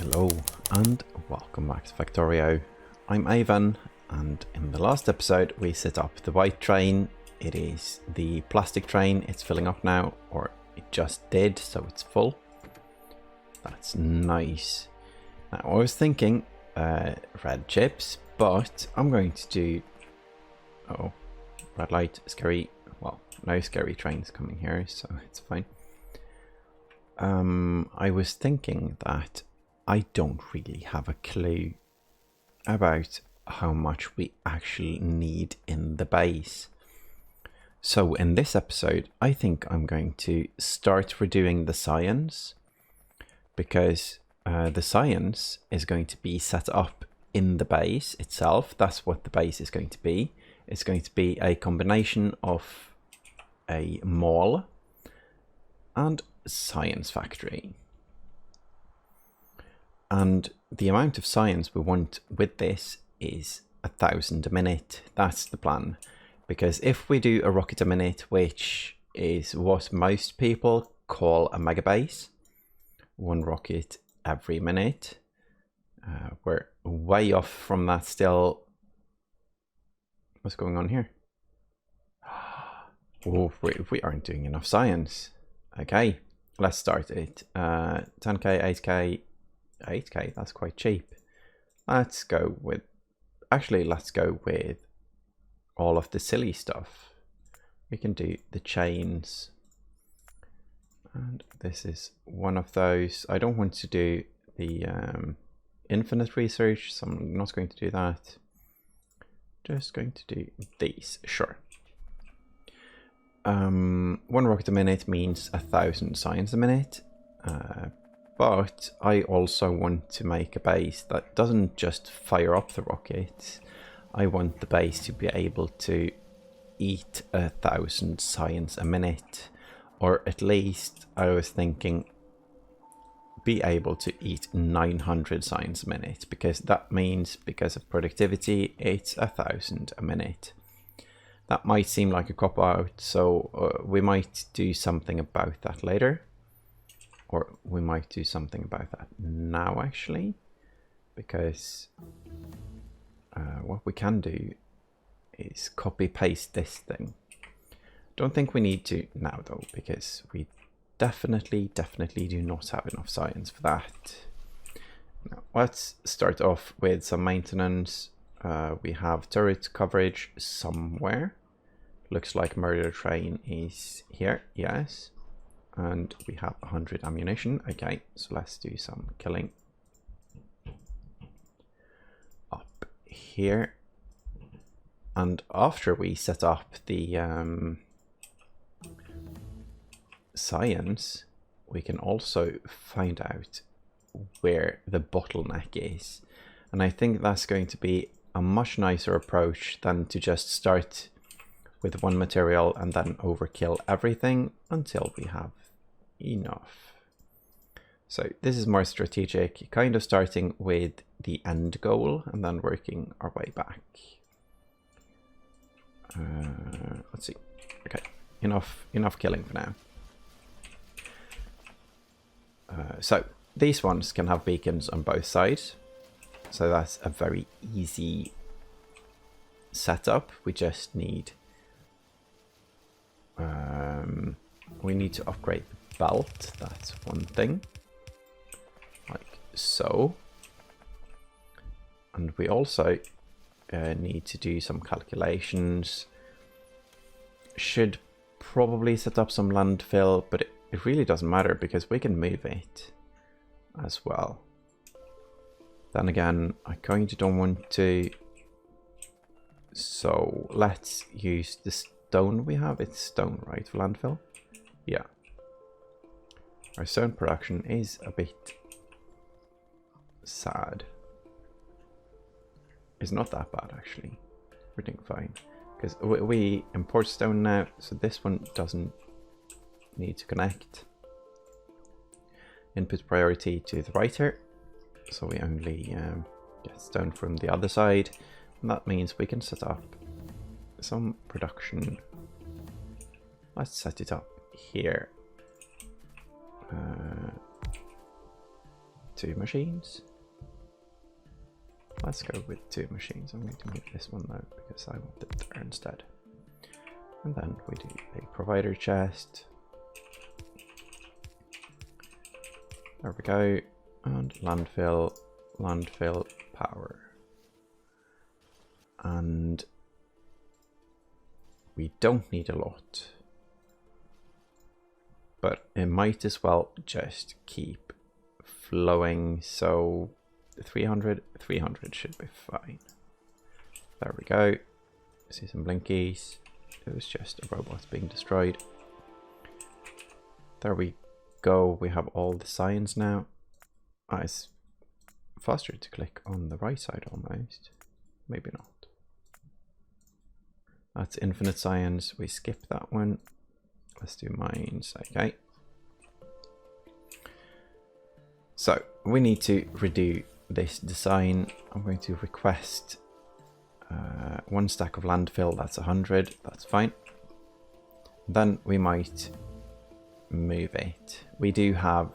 Hello and welcome back to Factorio. I'm Ivan, and in the last episode we set up the white train. It is the plastic train. It's filling up now, or it just did, so it's full. That's nice. Now I was thinking red chips, but I'm going to do... Oh, red light, scary. Well, no scary trains coming here, so it's fine. I was thinking that I don't really have a clue about how much we actually need in the base. So in this episode, I think I'm going to start redoing the science, because the science is going to be set up in the base itself. That's what the base is going to be. It's going to be a combination of a mall and science factory. And the amount of science we want with this is 1,000 a minute. That's the plan. Because if we do a rocket a minute, which is what most people call a megabase, one rocket every minute, we're way off from that still. What's going on here? Oh, we aren't doing enough science. Okay, let's start it. 10k, 8k, 8k, that's quite cheap. Let's go with... Actually, let's go with all of the silly stuff. We can do the chains. And this is one of those. I don't want to do the infinite research, so I'm not going to do that. Just going to do these, sure. One rocket a minute means 1,000 science a minute. But I also want to make a base that doesn't just fire up the rockets. I want the base to be able to eat 1,000 science a minute. Or at least, I was thinking, be able to eat 900 science a minute. Because that means, because of productivity, it's 1,000 a minute. That might seem like a cop-out, so we might do something about that later. Or we might do something about that now, actually, because what we can do is copy-paste this thing. Don't think we need to now, though, because we definitely do not have enough science for that. Now, let's start off with some maintenance. We have turret coverage somewhere. Looks like murder train is here, yes. And we have 100 ammunition. Okay, so let's do some killing up here. And after we set up the science, we can also find out where the bottleneck is. And I think that's going to be a much nicer approach than to just start with one material and then overkill everything until we have enough. So this is more strategic, kind of starting with the end goal and then working our way back. Let's see. Okay, enough killing for now. So these ones can have beacons on both sides, so that's a very easy setup. We just need we need to upgrade the belt. That's one thing, like so. And we also need to do some calculations. Should probably set up some landfill, but it really doesn't matter because we can move it as well. Then again, I kind of don't want to, so let's use the stone we have. It's stone, right, for landfill? Yeah. Our stone production is a bit sad. It's not that bad, actually. We're doing fine. Because we import stone now, so this one doesn't need to connect. Input priority to the writer. So we only get stone from the other side. And that means we can set up some production. Let's set it up here. 2 machines. Let's go with 2 machines. I'm going to move this one though, because I want it there instead. And then we do a provider chest. There we go. And landfill power. And we don't need a lot, but it might as well just keep flowing. So 300 should be fine. There we go. See some blinkies. It was just a robot being destroyed. There we go. We have all the signs now. It's faster to click on the right side almost. Maybe not. That's infinite science. We skip that one. Let's do mines. Okay. So we need to redo this design. I'm going to request 1 stack of landfill. That's 100. That's fine. Then we might move it. We do have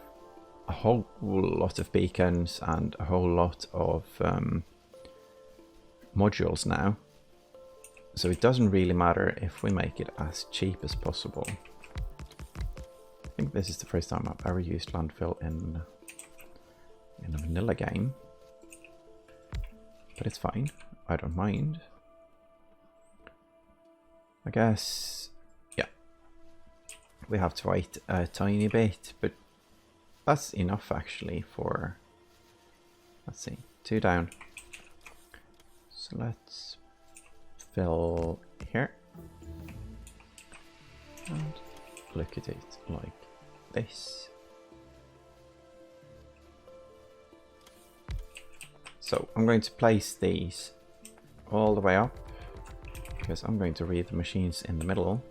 a whole lot of beacons and a whole lot of modules now. So it doesn't really matter if we make it as cheap as possible. I think this is the first time I've ever used landfill in a vanilla game. But it's fine. I don't mind. I guess, yeah. We have to wait a tiny bit, but that's enough actually for, let's see, 2 down. So let's fill here and look at it like this. So I'm going to place these all the way up because I'm going to read the machines in the middle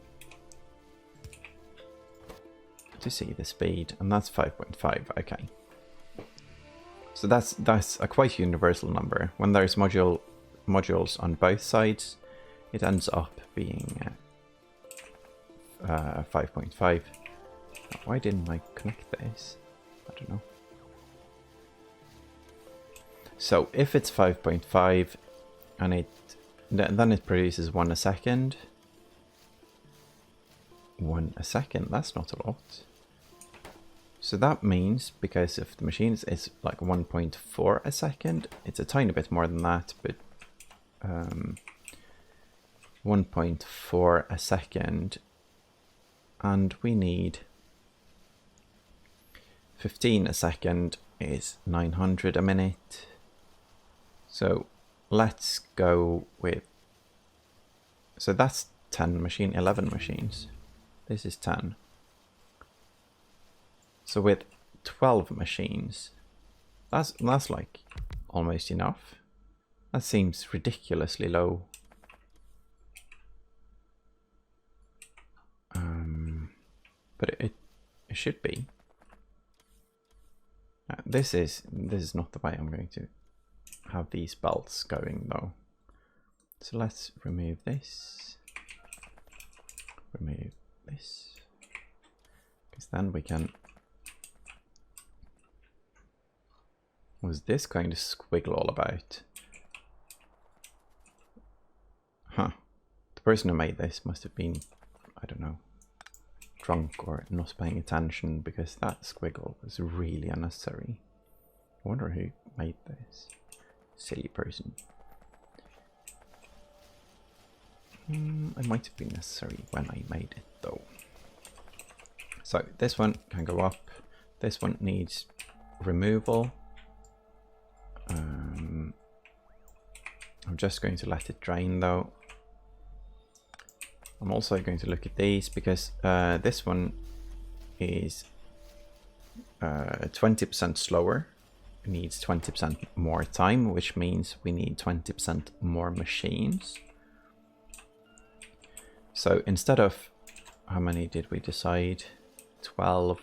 to see the speed, and that's 5.5. Okay, so that's a quite universal number. When there's modules on both sides, it ends up being 5.5. Why didn't I connect this? I don't know. So if it's 5.5 and then it produces 1 a second. 1 a second, that's not a lot. So that means, because if the machine is like 1.4 a second, it's a tiny bit more than that, but 1.4 a second, and we need 15 a second is 900 a minute. So let's go with, so that's 11 machines. This is 10. So with 12 machines, that's like almost enough. That seems ridiculously low. But it should be. This is not the way I'm going to have these belts going though. So let's remove this. Remove this. Because then we can. What was this kind of squiggle all about? Huh. The person who made this must have been, I don't know, drunk or not paying attention, because that squiggle was really unnecessary. I wonder who made this. Silly person. It might have been necessary when I made it though. So this one can go up. This one needs removal. I'm just going to let it drain though. I'm also going to look at these because this one is 20% slower. It needs 20% more time, which means we need 20% more machines. So instead of, how many did we decide? 12.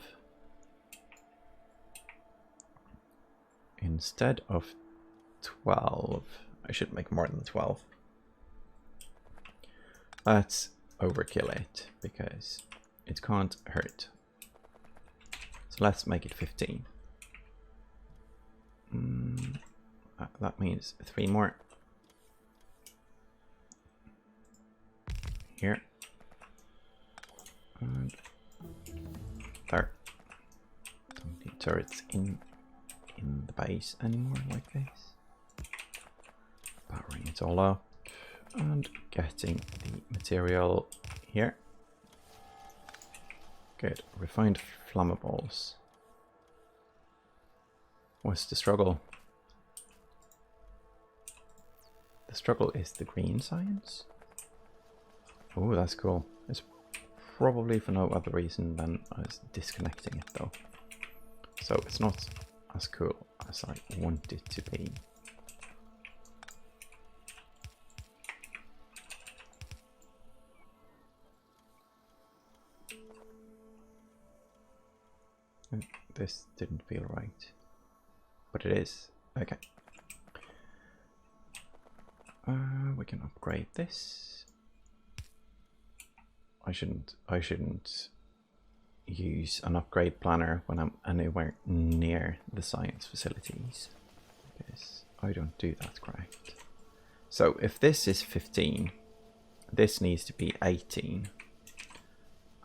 Instead of 12, I should make more than 12. Let's overkill it because it can't hurt. So let's make it 15. that means 3 more. Here. And there. Don't need turrets in the base anymore like this. Powering it all up and getting the material here. Good. Refined flammables. What's the struggle? The struggle is the green science. Oh, that's cool. It's probably for no other reason than us disconnecting it though. So it's not as cool as I want it to be. This didn't feel right, but it is. Okay. We can upgrade this. I shouldn't use an upgrade planner when I'm anywhere near the science facilities, because I don't do that correct. So if this is 15, this needs to be 18,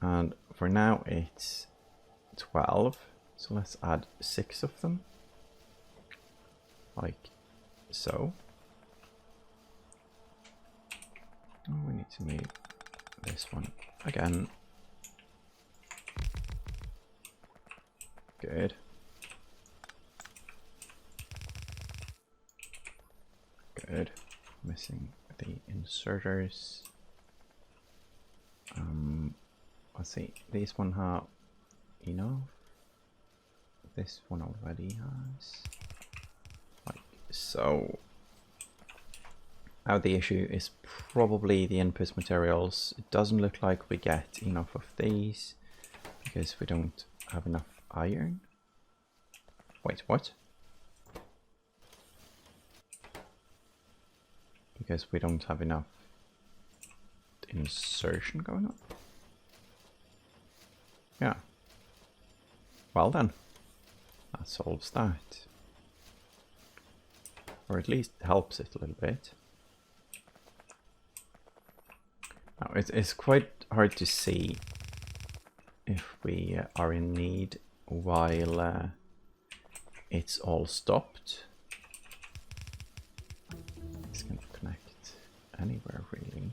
and for now it's 12. So let's add 6 of them, like so. Oh, we need to move this one again. Good. Good. Missing the inserters. Let's see. These one have enough. This one already has. Like so. Now the issue is probably the input materials. It doesn't look like we get enough of these because we don't have enough iron. Wait, what? Because we don't have enough insertion going on? Yeah. Well then. That solves that. Or at least helps it a little bit. Now, it's quite hard to see if we are in need while it's all stopped. This can connect anywhere really.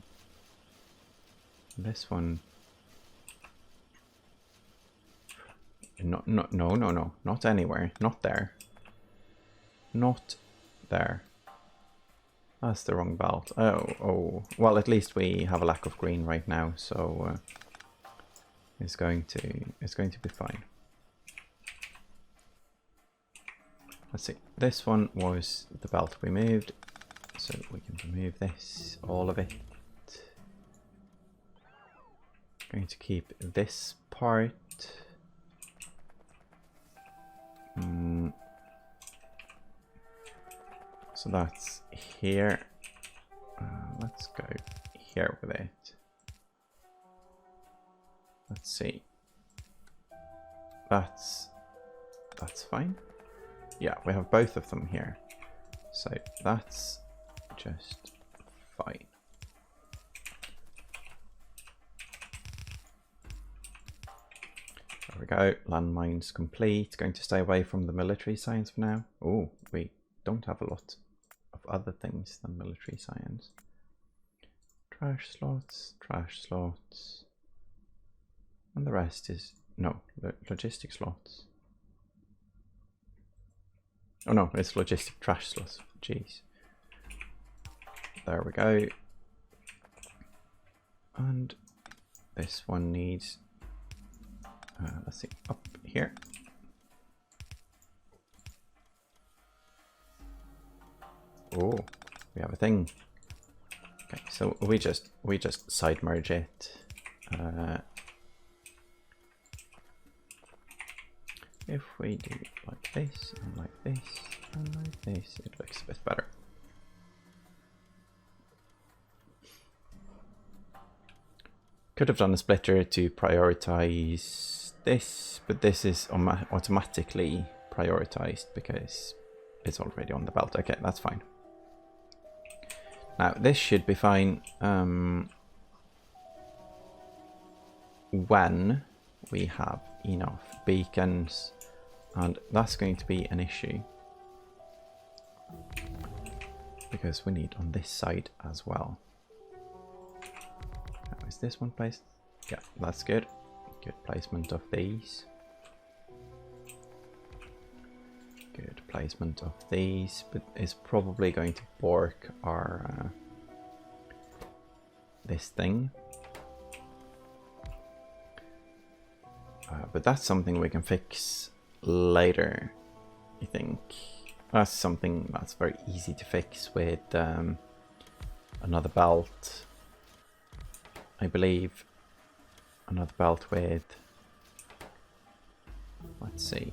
This one. No, not anywhere. Not there. Not there. That's the wrong belt. Oh. Well, at least we have a lack of green right now, so it's going to be fine. Let's see. This one was the belt we moved, so we can remove this, all of it. Going to keep this part. So that's here. Let's go here with it. Let's see. That's fine. Yeah, we have both of them here. So that's just fine. There we go. Landmines complete. Going to stay away from the military science for now. Oh, we don't have a lot of other things than military science. Trash slots, and the rest is no logistic slots. Oh no, it's logistic trash slots. Jeez. There we go. And this one needs. Let's see, up here. Oh, we have a thing. Okay, so we just side merge it. If we do like this and like this and like this, it looks a bit better. Could have done a splitter to prioritize this, but this is automatically prioritized because it's already on the belt. Okay, that's fine. Now this should be fine when we have enough beacons, and that's going to be an issue because we need on this side as well. How is this one placed? Yeah, that's good. Good placement of these. Good placement of these, but it's probably going to bork our this thing. But that's something we can fix later, I think. That's something that's very easy to fix with another belt. I believe another belt with, let's see,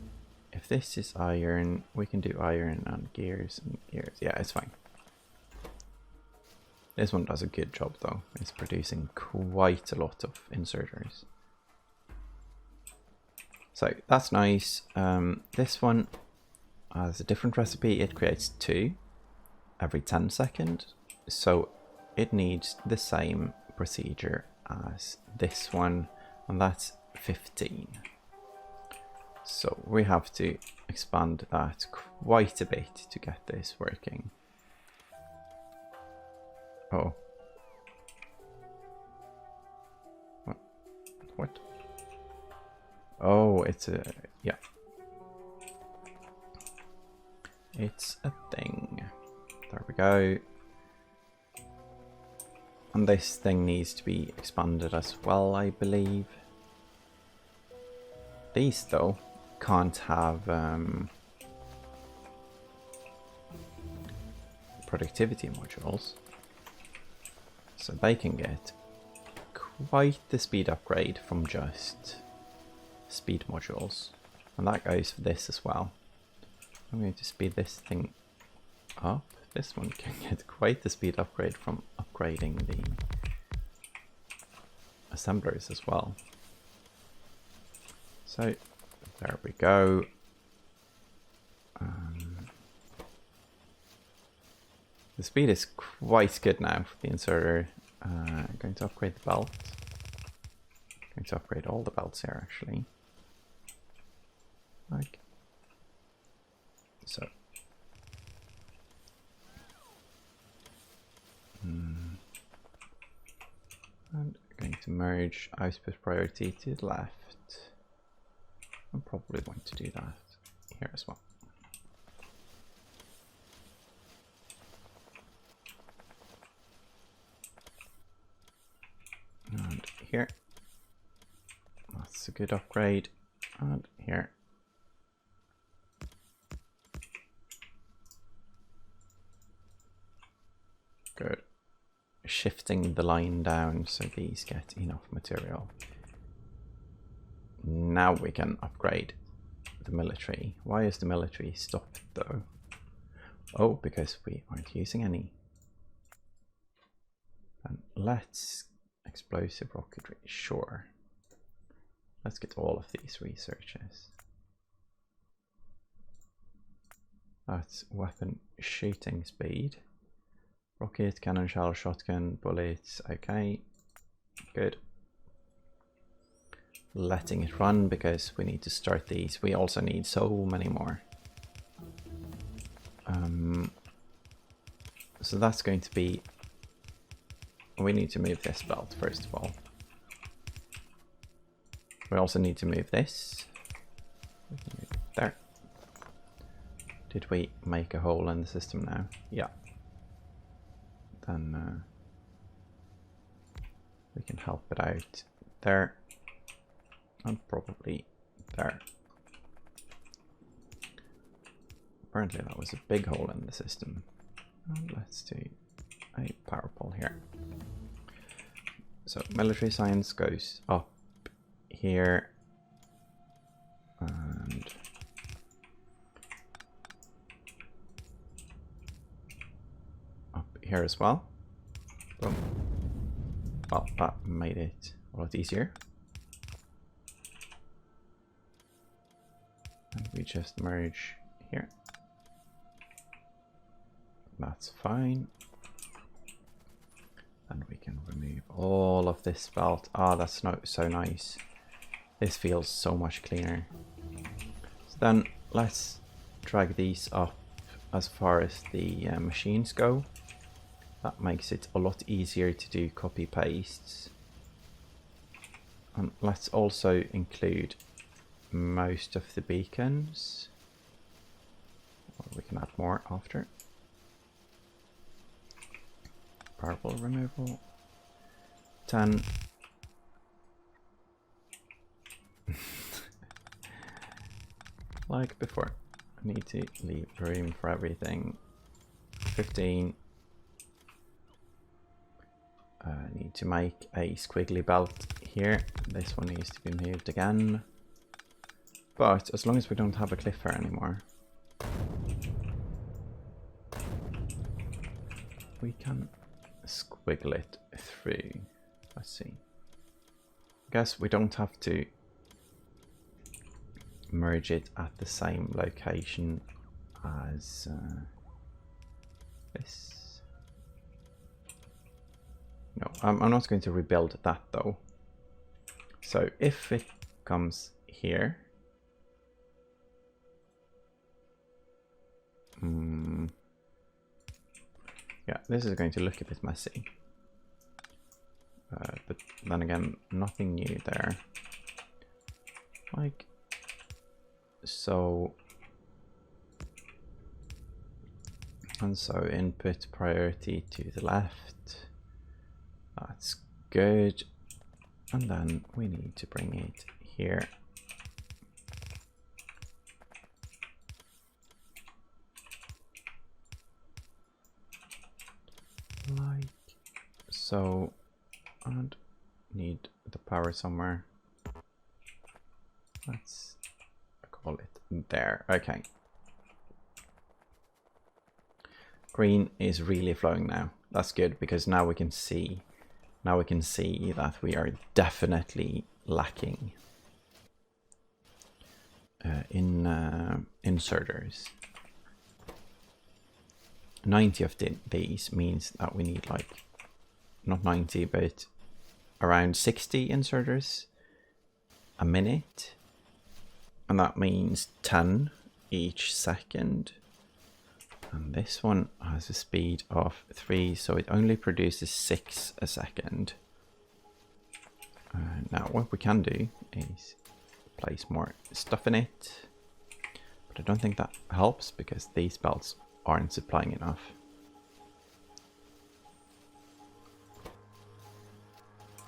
if this is iron, we can do iron and gears and gears. Yeah, it's fine. This one does a good job though. It's producing quite a lot of inserters. So that's nice. This one has a different recipe. It creates 2 every 10 seconds. So it needs the same procedure as this one, and that's 15. So we have to expand that quite a bit to get this working. Oh. What? Oh, it's a, yeah. It's a thing. There we go. And this thing needs to be expanded as well, I believe. These, though, can't have productivity modules. So they can get quite the speed upgrade from just speed modules. And that goes for this as well. I'm going to speed this thing up. This one can get quite the speed upgrade from upgrading the assemblers as well. So there we go. The speed is quite good now for the inserter. I'm going to upgrade the belt. I'm going to upgrade all the belts here actually. Like so. And I'm going to merge output priority to the left. I'm probably going to do that here as well. And here. That's a good upgrade. And here. Good. Shifting the line down so these get enough material. Now we can upgrade the military. Why is the military stopped though? Oh, because we aren't using any. And let's explosive rocketry, sure. Let's get all of these researches. That's weapon shooting speed. Rocket, cannon shell, shotgun, bullets, okay, good. Letting it run because we need to start these. We also need so many more. So that's going to be, we need to move this belt first of all. We also need to move this. There. Did we make a hole in the system now? Yeah. Then we can help it out there and probably there. Apparently that was a big hole in the system. And let's do a power pole here. So military science goes up here and up here as well. Boom. Well, that made it a lot easier. And we just merge here. That's fine. And we can remove all of this belt. Ah, that's not so nice. This feels so much cleaner. So then let's drag these up as far as the machines go. That makes it a lot easier to do copy pastes. And let's also include most of the beacons. Well, we can add more after. Purple removal. 10. Like before. I need to leave room for everything. 15. I need to make a squiggly belt here. This one needs to be moved again. But as long as we don't have a cliff here anymore, we can squiggle it through. Let's see. I guess we don't have to merge it at the same location as this. No, I'm not going to rebuild that though. So if it comes here, yeah, this is going to look a bit messy. But then again, nothing new there. Like so. And so input priority to the left. That's good. And then we need to bring it here. Like so. And need the power somewhere. Let's call it there. Okay. Green is really flowing now. That's good because now we can see. Now we can see that we are definitely lacking in inserters. 90 of these means that we need like, not 90, but around 60 inserters a minute. And that means 10 each second. And this one has a speed of 3, so it only produces 6 a second. Now what we can do is place more stuff in it. But I don't think that helps because these belts aren't supplying enough.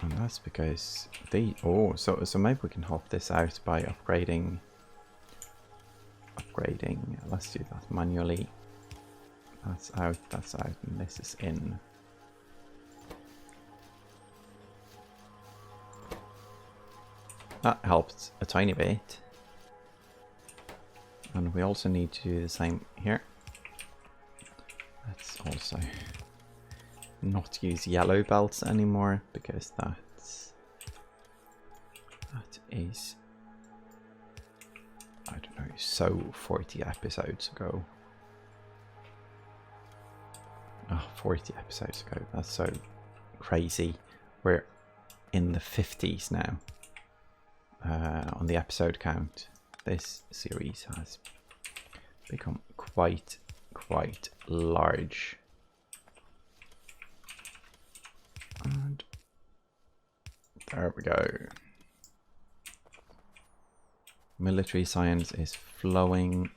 And that's because they... Oh, so maybe we can help this out by upgrading. Let's do that manually. That's out, and this is in. That helped a tiny bit. And we also need to do the same here. Let's also not use yellow belts anymore because that is, I don't know, so 40 episodes ago. Oh, 40 episodes ago. That's so crazy. We're in the 50s now on the episode count. This series has become quite large. And there we go. Military science is flowing.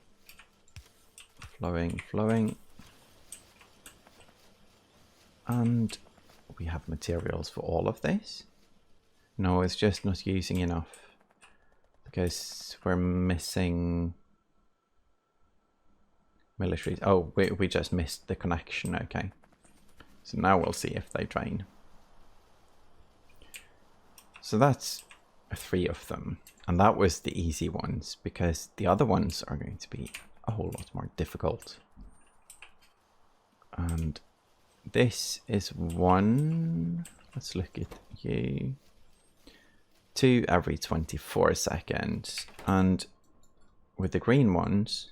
And we have materials for all of this. No, it's just not using enough because we're missing military. Oh, we just missed the connection. Okay, so now we'll see if they drain. So that's 3 of them, and that was the easy ones because the other ones are going to be a whole lot more difficult. And this is 1. Let's look at you. 2 every 24 seconds. And with the green ones,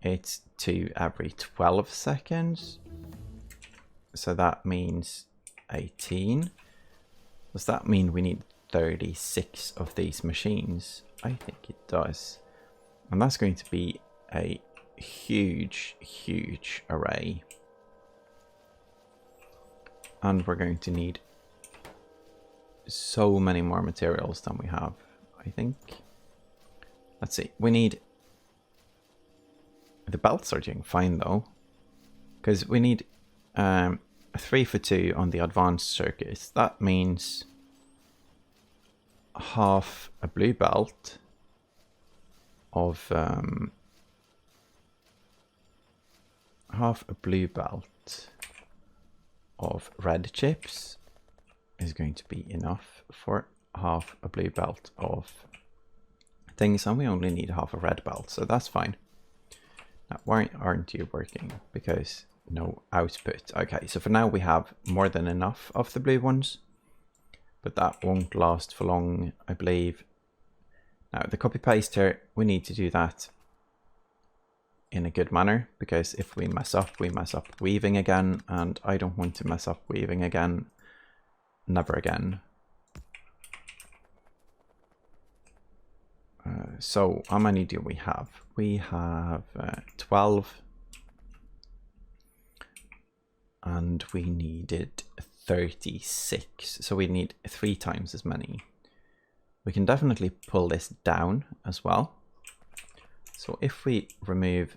it's 2 every 12 seconds. So that means 18. Does that mean we need 36 of these machines? I think it does. And that's going to be a huge, huge array. And we're going to need so many more materials than we have, I think. Let's see, we need... The belts are doing fine though, because we need 3 for 2 on the advanced circuits. That means half a blue belt of red chips is going to be enough for half a blue belt of things, and we only need half a red belt, so that's fine. Now, why aren't you working? Because no output. Okay, so for now we have more than enough of the blue ones, but that won't last for long, I believe. Now the copy paste here, we need to do that in a good manner, because if we mess up weaving again, and I don't want to mess up weaving again. Never again. So how many do we have? We have 12. And we needed 36. So we need 3 times as many. We can definitely pull this down as well. So if we remove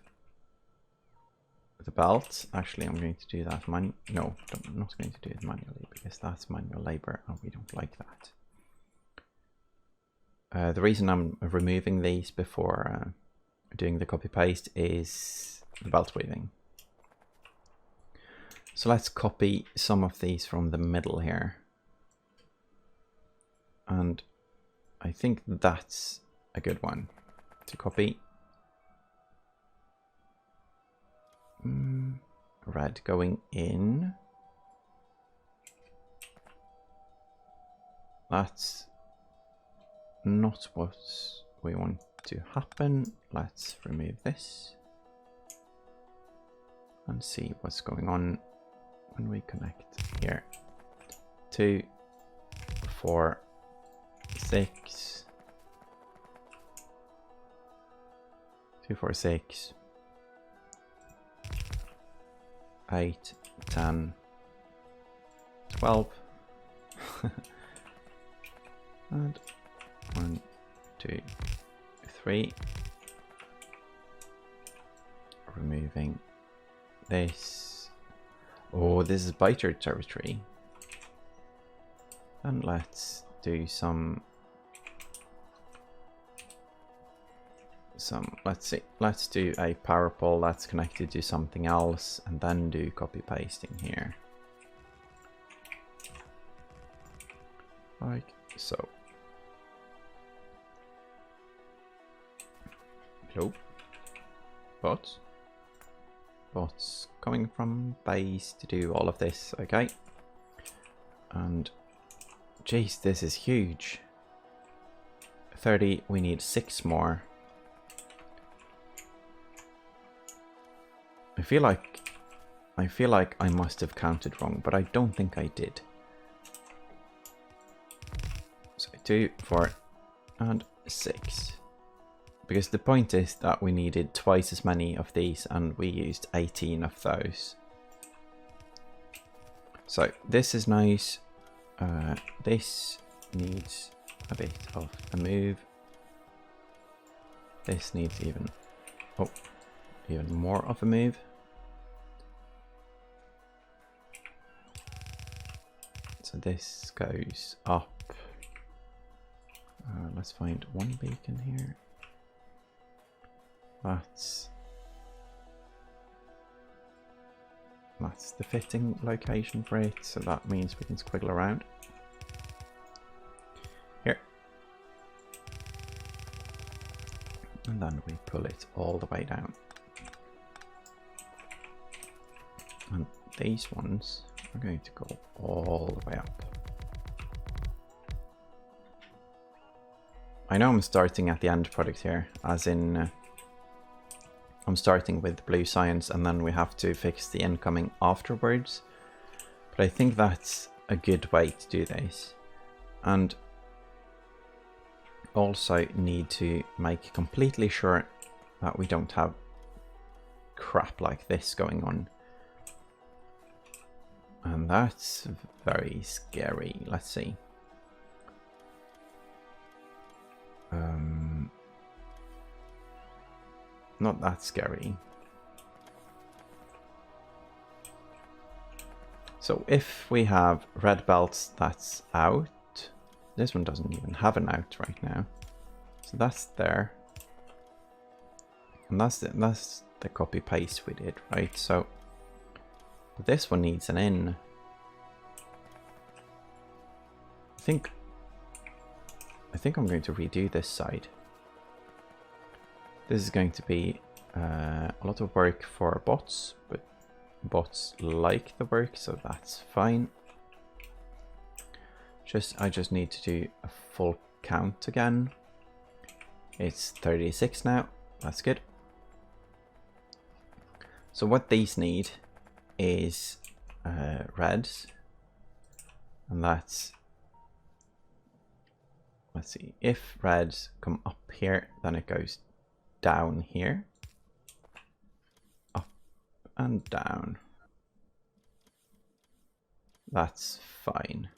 the belt, actually I'm going to do that I'm not going to do it manually, because that's manual labor and we don't like that. The reason I'm removing these before doing the copy paste is the belt weaving. So let's copy some of these from the middle here. And I think that's a good one to copy. Red going in. That's not what we want to happen. Let's remove this and see what's going on when we connect here. 2, 4, 6, 2, 4, 6, 8, 10, 12, and 1, 2, 3. Removing this. Oh, this is biter territory. And let's do some let's do a power pole that's connected to something else, and then do copy pasting here. Like so. Hello. Bots coming from base to do all of this, okay. And jeez, this is huge. 30, we need 6 more. I feel like I must have counted wrong, but I don't think I did. So 2, 4, and 6. Because the point is that we needed twice as many of these, and we used 18 of those. So this is nice. This needs a bit of a move. This needs even more of a move. So this goes up. Let's find one beacon here. That's the fitting location for it, so that means we can squiggle around. Here. And then we pull it all the way down. And these ones are going to go all the way up. I know I'm starting at the end product here, as in I'm starting with blue science and then we have to fix the incoming afterwards. But I think that's a good way to do this. And also need to make completely sure that we don't have crap like this going on. And that's very scary. Let's see. Not that scary. So if we have red belts, that's out. This one doesn't even have an out right now. So that's there. And that's the copy paste we did, right? So this one needs an in. I think I'm going to redo this side. This is going to be a lot of work for bots, but bots like the work, so that's fine. I just need to do a full count again. It's 36 now. That's good. So what these need is reds, and that's, let's see, if reds come up here, then it goes down here, up and down. That's fine.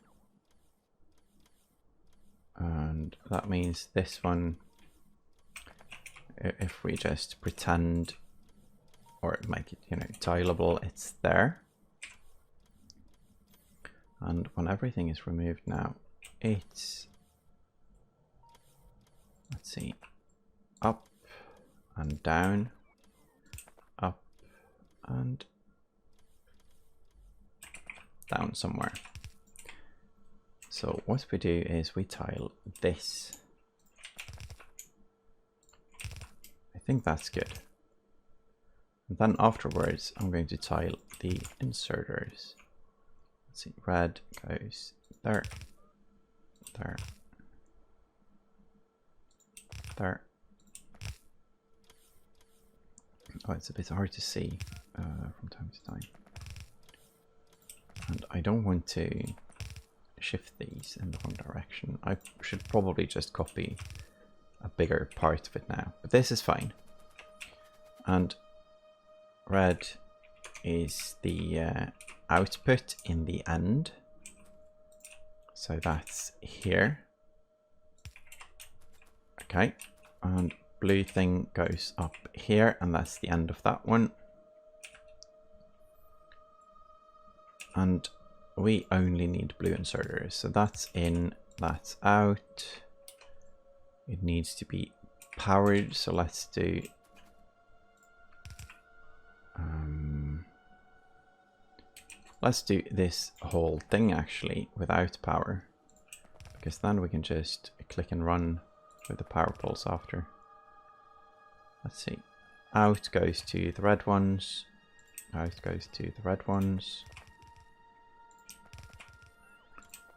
And that means this one, if we just pretend or make it, tileable, it's there. And when everything is removed now, it's, let's see, up and down, up and down somewhere. So what we do is we tile this. I think that's good. And then afterwards, I'm going to tile the inserters. Let's see, red goes there, there, there. Oh, it's a bit hard to see from time to time. And I don't want to shift these in the wrong direction. I should probably just copy a bigger part of it now, but this is fine. And red is the output in the end. So that's here. Okay, and blue thing goes up here, and that's the end of that one. And we only need blue inserters, so that's in, that's out. It needs to be powered, so let's do this whole thing actually without power, because then we can just click and run with the power pulse after. Let's see, out goes to the red ones, out goes to the red ones.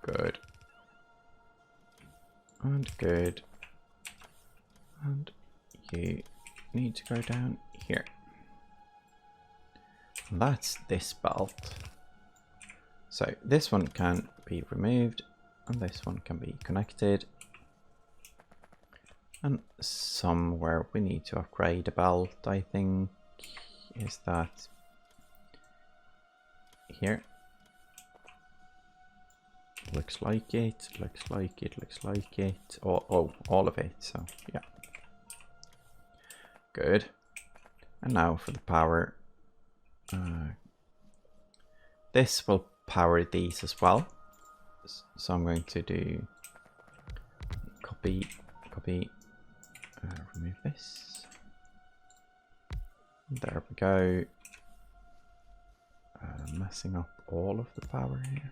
Good. And good. And you need to go down here. And that's this belt. So this one can be removed and this one can be connected. And somewhere we need to upgrade a belt, I think. Is that here? Looks like it, looks like it, looks like it. Oh, all of it, so yeah. Good. And now for the power. This will power these as well. So I'm going to do copy, remove this. There we go. Messing up all of the power here.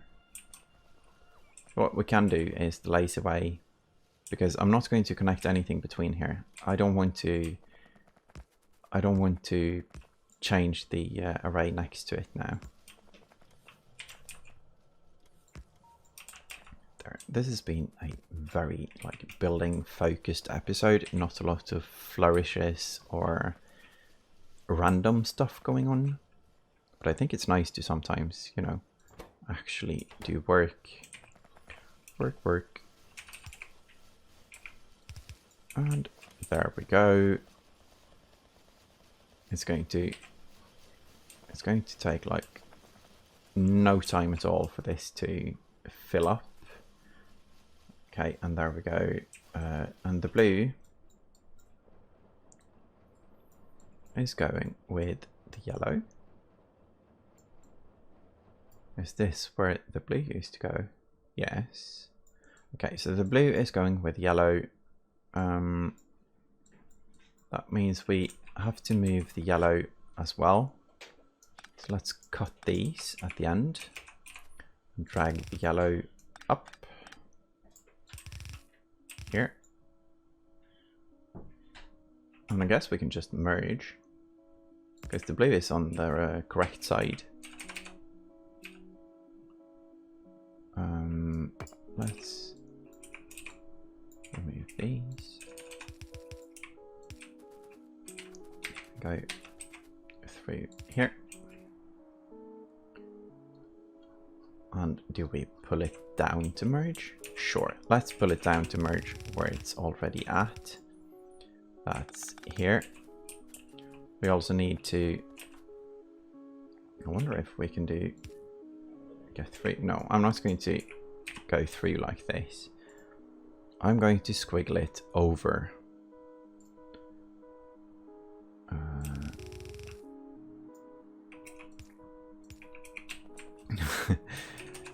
What we can do is the lazy way, because I'm not going to connect anything between here. I don't want to change the array next to it now. There. This has been a very building focused episode, not a lot of flourishes or random stuff going on. But I think it's nice to sometimes, you know, actually do work. Work. And there we go. It's going to take like no time at all for this to fill up. Okay, and there we go. And the blue is going with the yellow. Is this where the blue used to go? Yes. Okay, so the blue is going with yellow. That means we have to move the yellow as well. So let's cut these at the end and drag the yellow up here. And I guess we can just merge because the blue is on the correct side. Let's remove these. Go through here. And do we pull it down to merge? Sure, let's pull it down to merge where it's already at. That's here. We also need to, I wonder if we can do, get through. No, I'm not going to go through like this. I'm going to squiggle it over.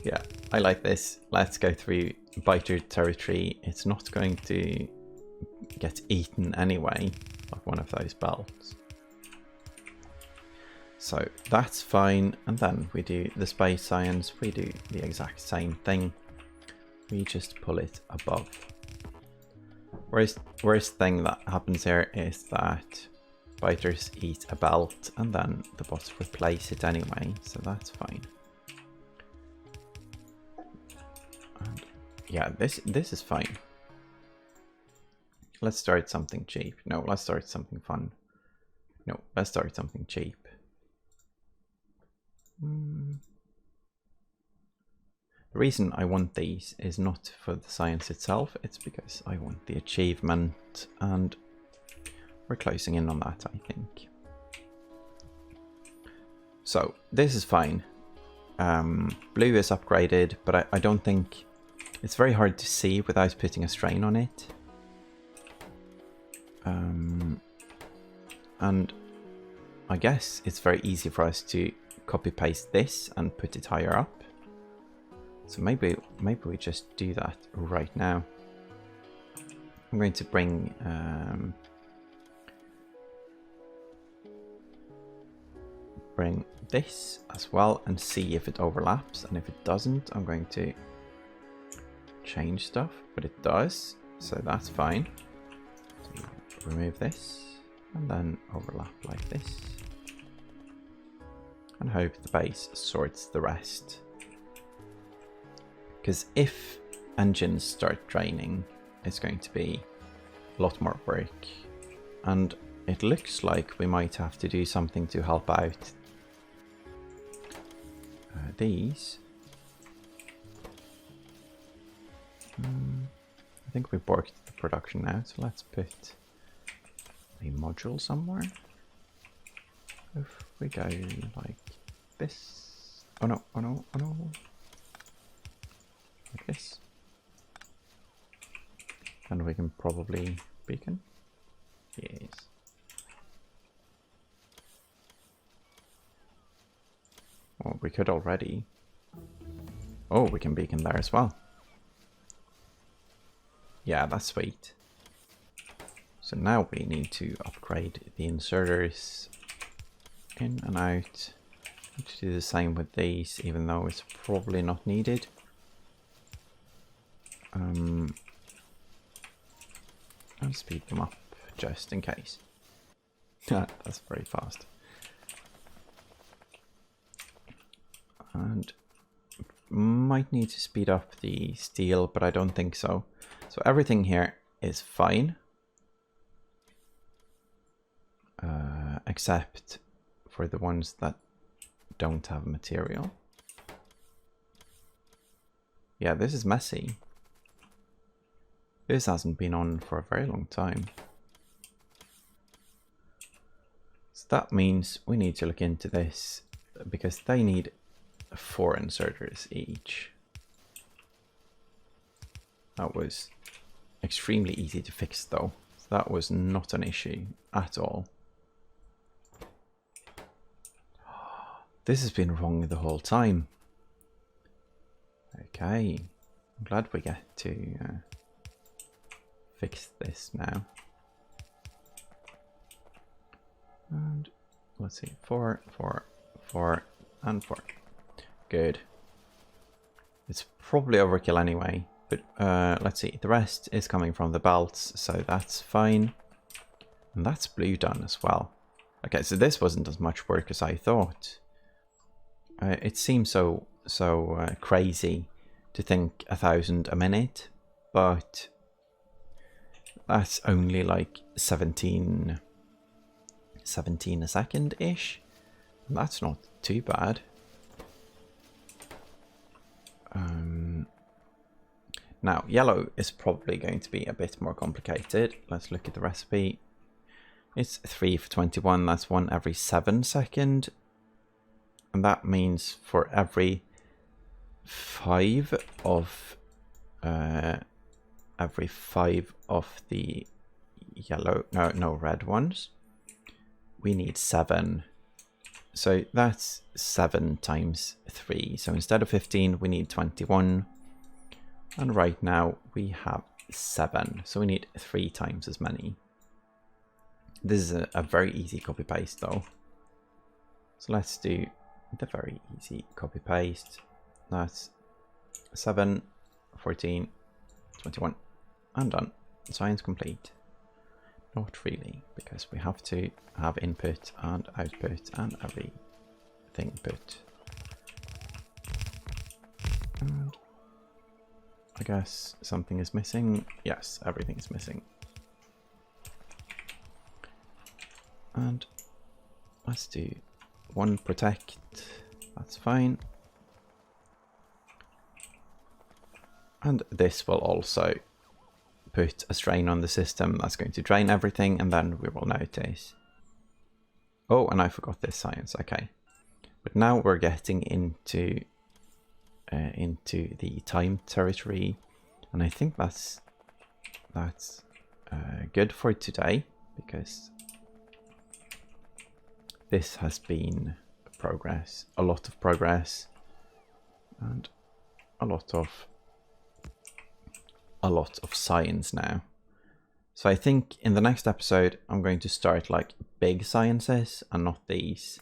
Yeah, I like this. Let's go through biter territory. It's not going to get eaten anyway, like one of those belts. So that's fine. And then we do the space science. We do the exact same thing. We just pull it above. Worst thing that happens here is that biters eat a belt and then the bots replace it anyway. So that's fine. And yeah, this is fine. Let's start something cheap. No, let's start something fun. No, let's start something cheap. The reason I want these is not for the science itself, it's because I want the achievement, and we're closing in on that, I think. So this is fine. Blue is upgraded, but I don't think it's very hard to see without putting a strain on it. And I guess it's very easy for us to copy paste this and put it higher up. So maybe we just do that right now. I'm going to bring this as well and see if it overlaps, and if it doesn't, I'm going to change stuff, but it does, so that's fine. So remove this and then overlap like this, and hope the base sorts the rest. Because if engines start draining, it's going to be a lot more work, and it looks like we might have to do something to help out these. I think we borked the production now, so let's put a module somewhere. If we go like this, oh no, oh no, oh no, like this, and we can probably beacon. Yes. Oh, we could already. Oh, we can beacon there as well. Yeah, that's sweet. So now we need to upgrade the inserters in and out. Need to do the same with these, even though it's probably not needed. I'll speed them up just in case. That's very fast. And might need to speed up the steel, but I don't think so. So everything here is fine. except for the ones that don't have material. Yeah, this is messy. This hasn't been on for a very long time. So that means we need to look into this, because they need 4 inserters each. That was extremely easy to fix though. So that was not an issue at all. This has been wrong the whole time. Okay, I'm glad we get to fix this now. And let's see, 4, 4, 4, and 4. Good. It's probably overkill anyway, but let's see. The rest is coming from the belts, so that's fine. And that's blue done as well. Okay, so this wasn't as much work as I thought. It seems so crazy to think 1,000 a minute, but that's only like 17 a second-ish. That's not too bad. Now, yellow is probably going to be a bit more complicated. Let's look at the recipe. It's 3 for 21. That's 1 every 7 seconds. And that means for every 5 of the yellow, no red ones, we need 7. So that's 7 times 3. So instead of 15, we need 21. And right now we have 7. So we need 3 times as many. This is a very easy copy paste though. So let's do the very easy copy paste. That's 7, 14, 21, and done. Science complete. Not really, because we have to have input and output and everything put. And I guess something is missing. Yes, everything is missing. And let's do 1 protect. That's fine. And this will also put a strain on the system. That's going to drain everything, and then we will notice. Oh, and I forgot this science. Okay, but now we're getting into the time territory, and I think that's good for today, because this has been progress, a lot of progress, and a lot of science now. So I think in the next episode I'm going to start like big sciences and not these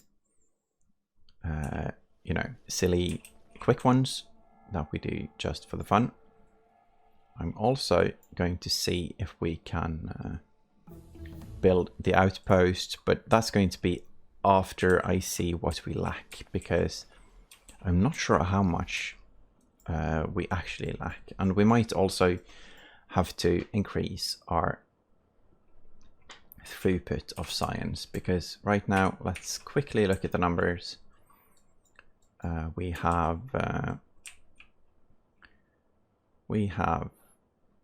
you know, silly quick ones that we do just for the fun. I'm also going to see if we can build the outpost, but that's going to be after I see what we lack, because I'm not sure how much we actually lack, and we might also have to increase our throughput of science, because right now, let's quickly look at the numbers. We have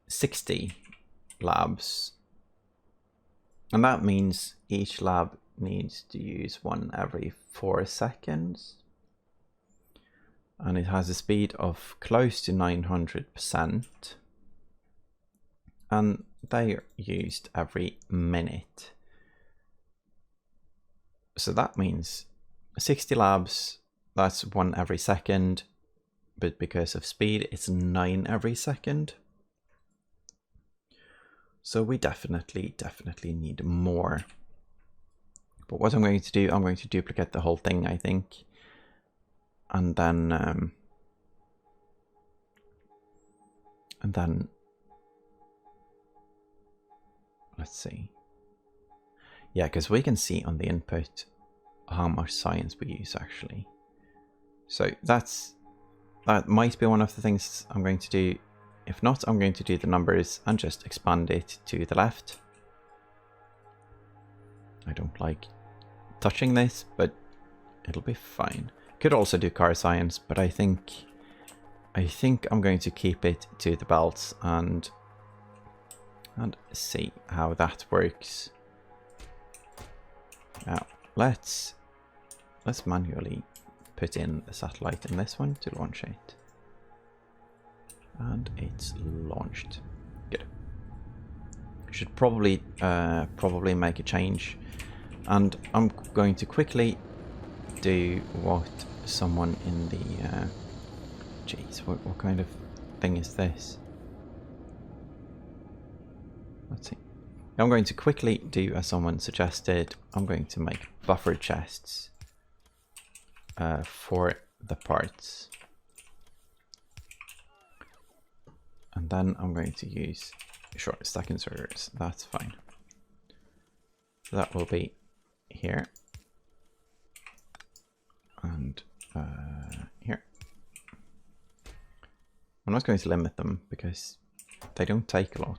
60 labs, and that means each lab needs to use 1 every 4 seconds. And it has a speed of close to 900%. And they are used every minute. So that means 60 labs, that's 1 every second. But because of speed, it's 9 every second. So we definitely need more. But what I'm going to do, I'm going to duplicate the whole thing, I think. And then let's see. Yeah, because we can see on the input how much science we use actually. So that might be one of the things I'm going to do. If not, I'm going to do the numbers and just expand it to the left. I don't like touching this, but it'll be fine. Could also do car science, but I think I'm going to keep it to the belts and see how that works. Now let's manually put in the satellite in this one to launch it. And it's launched. Good. Should probably make a change. And I'm going to quickly do what someone in the jeez, what kind of thing is this? Let's see. I'm going to quickly do as someone suggested. I'm going to make buffer chests for the parts. And then I'm going to use short stack inserters. That's fine. So that will be here. And here. I'm not going to limit them because they don't take a lot.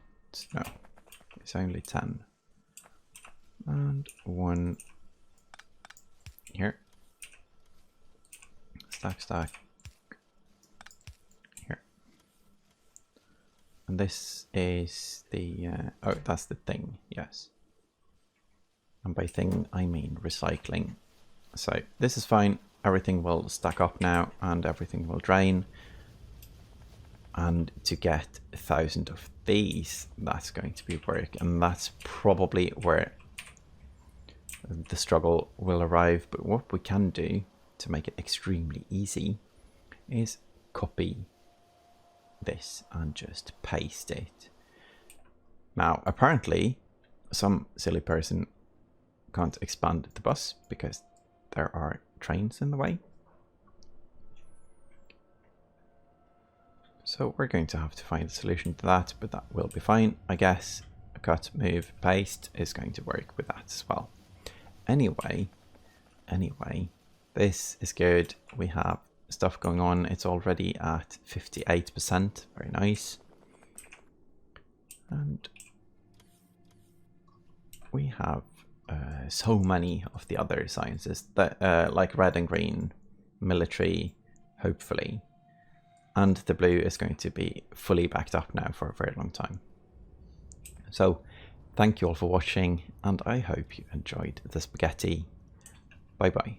No, it's only 10. And one here. Stack. Here. And this is the, oh, that's the thing, yes. And by thing, I mean recycling. So this is fine. Everything will stack up now and everything will drain. And to get 1,000 of these, that's going to be work. And that's probably where the struggle will arrive. But what we can do to make it extremely easy is copy this and just paste it. Now, apparently, some silly person can't expand the bus because there are trains in the way. So we're going to have to find a solution to that, but that will be fine. I guess a cut, move, paste is going to work with that as well. Anyway, this is good. We have stuff going on. It's already at 58%. Very nice. And we have so many of the other sciences that like red and green, military, hopefully. And the blue is going to be fully backed up now for a very long time. So thank you all for watching, and I hope you enjoyed the spaghetti. Bye bye.